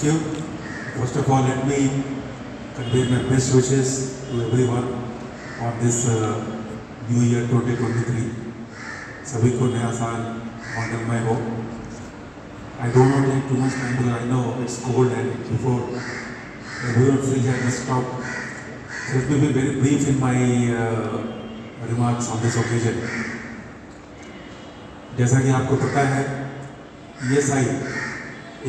Thank you. First of all, let me convey my best wishes to everyone on this New Year 2023. सभी को नया साल मंगलमय हो. I don't want to take too much time because I know it's cold and before everyone feels I must stop. So let me be very brief in my remarks on this occasion. जैसा कि आपको पता है, ESI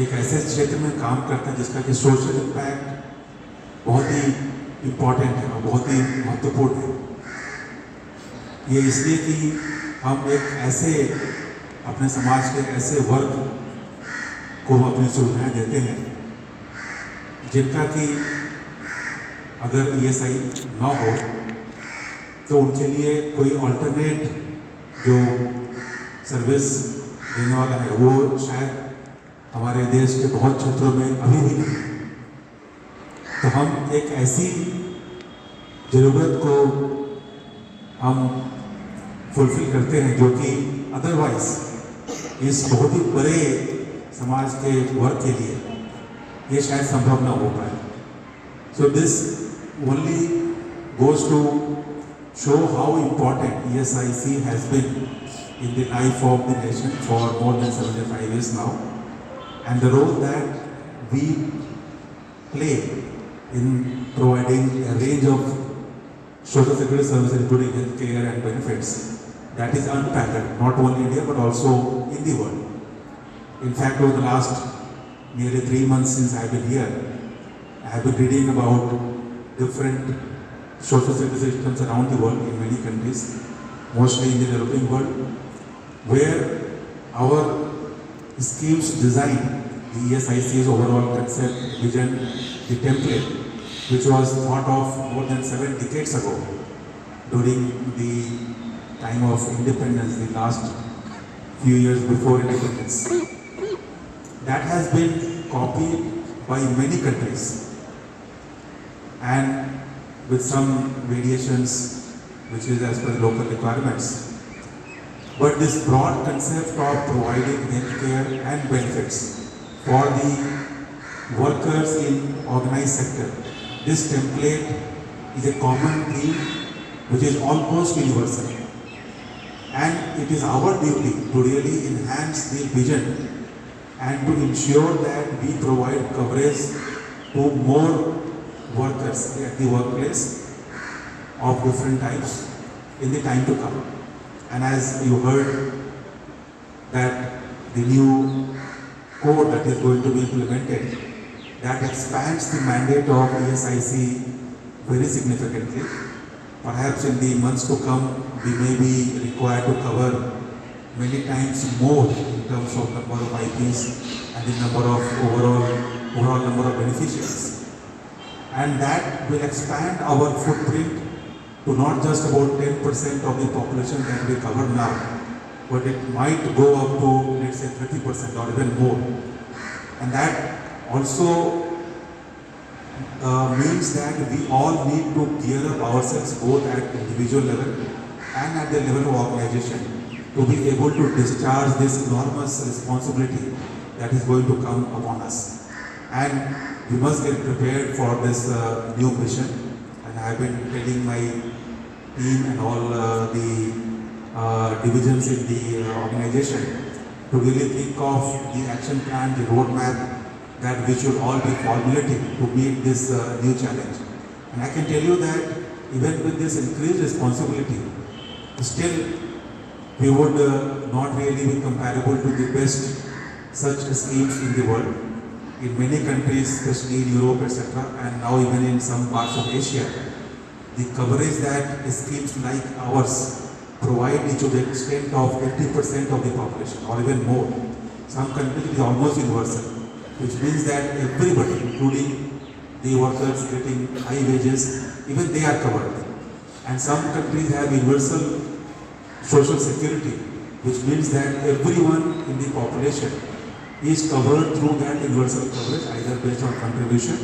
एक ऐसे क्षेत्र में काम करता है जिसका कि सोशल इम्पैक्ट बहुत ही इम्पोर्टेंट है और बहुत ही महत्वपूर्ण है. ये इसलिए कि हम एक ऐसे अपने समाज के ऐसे वर्ग को अपनी सुविधाएं देते हैं जिनका कि अगर ESI ना हो तो उनके लिए कोई अल्टरनेट जो सर्विस देने वाला है वो शायद हमारे देश के बहुत क्षेत्रों में अभी भी नहीं. तो हम एक ऐसी ज़रूरत को हम फुलफिल करते हैं जो कि अदरवाइज इस बहुत ही बड़े समाज के वर्ग के लिए ये शायद संभव ना हो पाए. So this only goes to show how important ESIC has been in the life of the nation for more than 75 years now, and the role that we play in providing a range of social security services including health care and benefits that is unparalleled, not only in India but also in the world. In fact, over the last nearly 3 months since I have been here, I have been reading about different social security systems around the world in many countries, mostly in the developing world, where our schemes design the ESIC's overall concept, vision, the template, which was thought of more than 7 decades ago during the time of independence, the last few years before independence. That has been copied by many countries and with some variations which is as per local requirements. But this broad concept of providing healthcare and benefits for the workers in organized sector, this template is a common theme which is almost universal. And it is our duty to really enhance the vision and to ensure that we provide coverage to more workers at the workplace of different types in the time to come. And as you heard that the new code that is going to be implemented, that expands the mandate of ESIC very significantly. Perhaps in the months to come, we may be required to cover many times more in terms of number of IPs and the number of overall number of beneficiaries. And that will expand our footprint to not just about 10% of the population that we cover now, but it might go up to, let's say, 30% or even more. And that also means that we all need to gear up ourselves both at individual level and at the level of organization to be able to discharge this enormous responsibility that is going to come upon us. And we must get prepared for this new mission, and I have been telling my team and all the divisions in the organization to really think of the action plan, the roadmap that we should all be formulating to meet this new challenge. And I can tell you that even with this increased responsibility, still we would not really be comparable to the best such schemes in the world. In many countries, especially in Europe, etc., and now even in some parts of Asia, the coverage that schemes like ours provide is to the extent of 80% of the population or even more. Some countries it is almost universal, which means that everybody, including the workers getting high wages, even they are covered. And some countries have universal social security, which means that everyone in the population is covered through that universal coverage, either based on contribution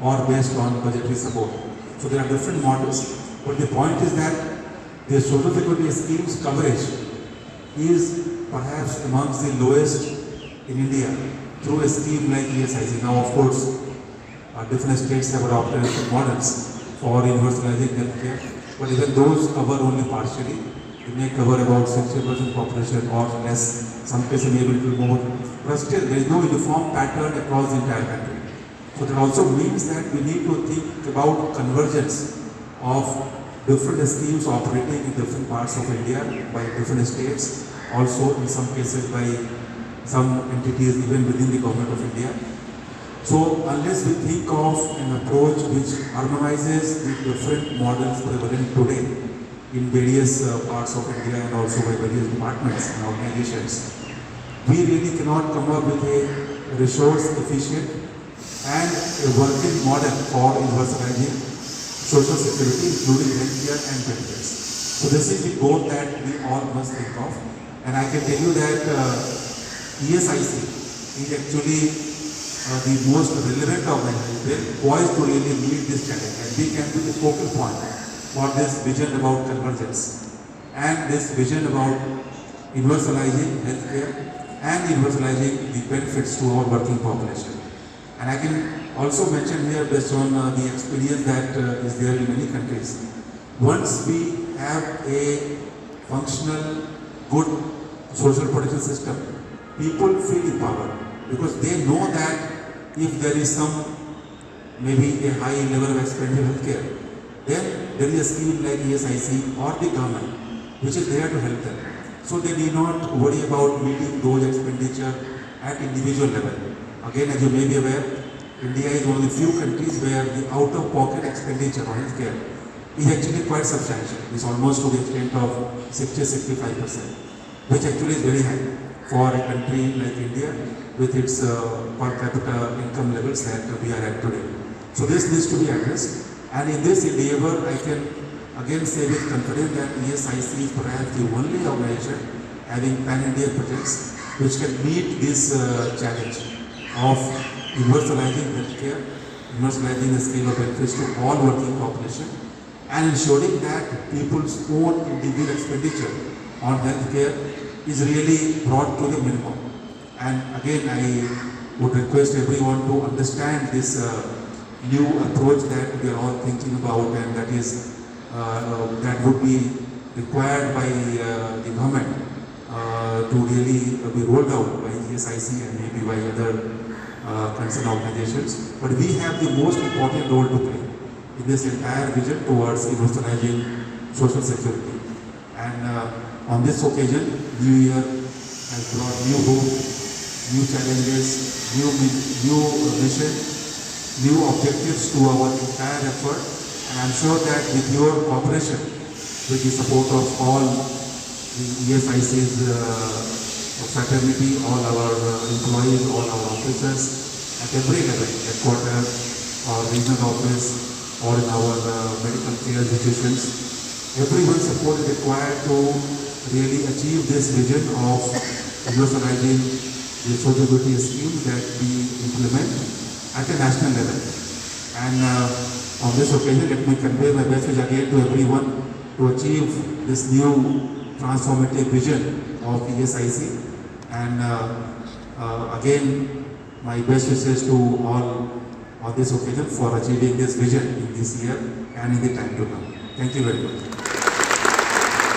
or based on budgetary support. So there are different models, but the point is that the social security schemes coverage is perhaps amongst the lowest in India. through a scheme like ESIC. Now, of course, different states have adopted different models for universalizing healthcare, but even those cover only partially. They may cover about 60% population or less, some cases maybe a little more, but still there is no uniform pattern across the entire country. So that also means that we need to think about convergence of different schemes operating in different parts of India by different states, also in some cases by some entities even within the government of India. So unless we think of an approach which harmonizes the different models prevalent today in various parts of India and also by various departments and organizations, we really cannot come up with a resource efficient and a working model for universalizing social security, including healthcare and benefits. So this is the goal that we all must think of. And I can tell you that ESIC is actually the most relevant organization poised to really meet this challenge. And we can be the focal point for this vision about convergence and this vision about universalizing healthcare and universalizing the benefits to our working population. And I can also mention here, based on the experience that is there in many countries, once we have a functional, good social protection system, people feel empowered because they know that if there is some maybe a high level of expenditure in healthcare, then there is a scheme like ESIC or the government which is there to help them. So they need not worry about meeting those expenditure at individual level. Again, as you may be aware, India is one of the few countries where the out-of-pocket expenditure on healthcare is actually quite substantial. It's almost to the extent of 60-65%, which actually is very high for a country like India with its per capita income levels that we are at today. So this needs to be addressed. And in this endeavor, I can again say with confidence that ESIC is perhaps the only organization having pan-India projects which can meet this challenge of universalizing healthcare, universalizing the scale of benefits to all working population, and ensuring that people's own individual expenditure on healthcare is really brought to the minimum. And again, I would request everyone to understand this new approach that we are all thinking about, and that is that would be required by the government to really be rolled out by ESIC and maybe by other concerned organizations. But we have the most important role to play in this entire vision towards universalizing social security. And on this occasion, New Year has brought new hope, new challenges, new mission, new objectives to our entire effort. And I'm sure that with your cooperation, with the support of all the ESIC's fraternity, all our employees, all our officers at every level, headquarters or regional office or in our medical care institutions, everyone's support is required to really achieve this vision of universalizing the social security schemes that we implement at a national level. And on this occasion, let me convey my message again to everyone to achieve this new transformative vision of ESIC. And again, my best wishes to all on this occasion for achieving this vision in this year and in the time to come. Thank you very much.